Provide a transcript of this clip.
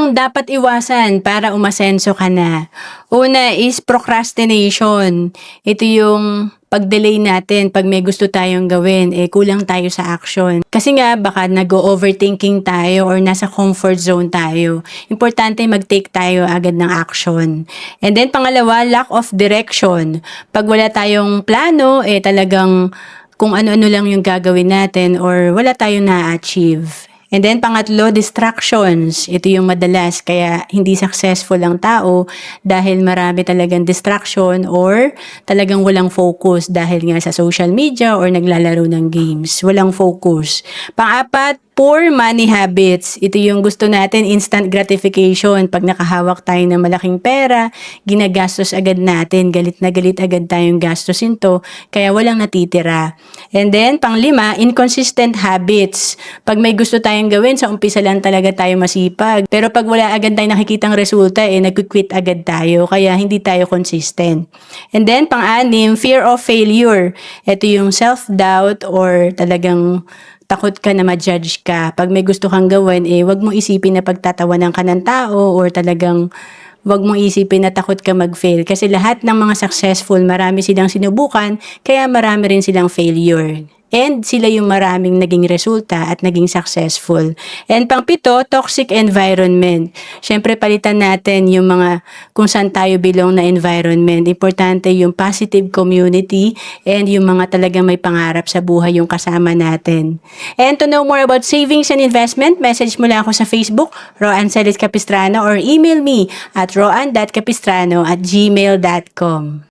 pitong dapat iwasan para umasenso ka na. Una is procrastination. Ito yung pag-delay natin pag may gusto tayong gawin, kulang tayo sa action. Kasi nga, baka nag-overthinking tayo or nasa comfort zone tayo. Importante mag-take tayo agad ng action. And then, pangalawa, lack of direction. Pag wala tayong plano, talagang kung ano-ano lang yung gagawin natin or wala tayong na-achieve. And then, pangatlo, distractions. Ito yung madalas, kaya hindi successful ang tao dahil marami talagang distraction or talagang walang focus dahil nga sa social media or naglalaro ng games. Walang focus. Pang-apat, poor money habits. Ito yung gusto natin, instant gratification. Pag nakahawak tayo ng malaking pera, ginagastos agad natin. Galit na galit agad tayong gastusin to, kaya walang natitira. And then, pang-lima, inconsistent habits. Pag may gusto tayong gawin, sa umpisa lang talaga tayo masipag. Pero pag wala agad tayong nakikitang resulta, nag-quit agad tayo. Kaya hindi tayo consistent. And then, pang-anim, fear of failure. Ito yung self-doubt or talagang takot ka na ma-judge ka. Pag may gusto kang gawin, wag mo isipin na pagtatawanan ka ng tao or talagang wag mong isipin na takot ka mag-fail. Kasi lahat ng mga successful, marami silang sinubukan, kaya marami rin silang failure. And sila yung maraming naging resulta at naging successful. And pang-pito, toxic environment. Siyempre, palitan natin yung mga kung saan tayo belong na environment. Importante yung positive community and yung mga talagang may pangarap sa buhay yung kasama natin. And to know more about savings and investment, message mo lang ako sa Facebook, Roan Celis Capistrano, or email me at roan.capistrano@gmail.com.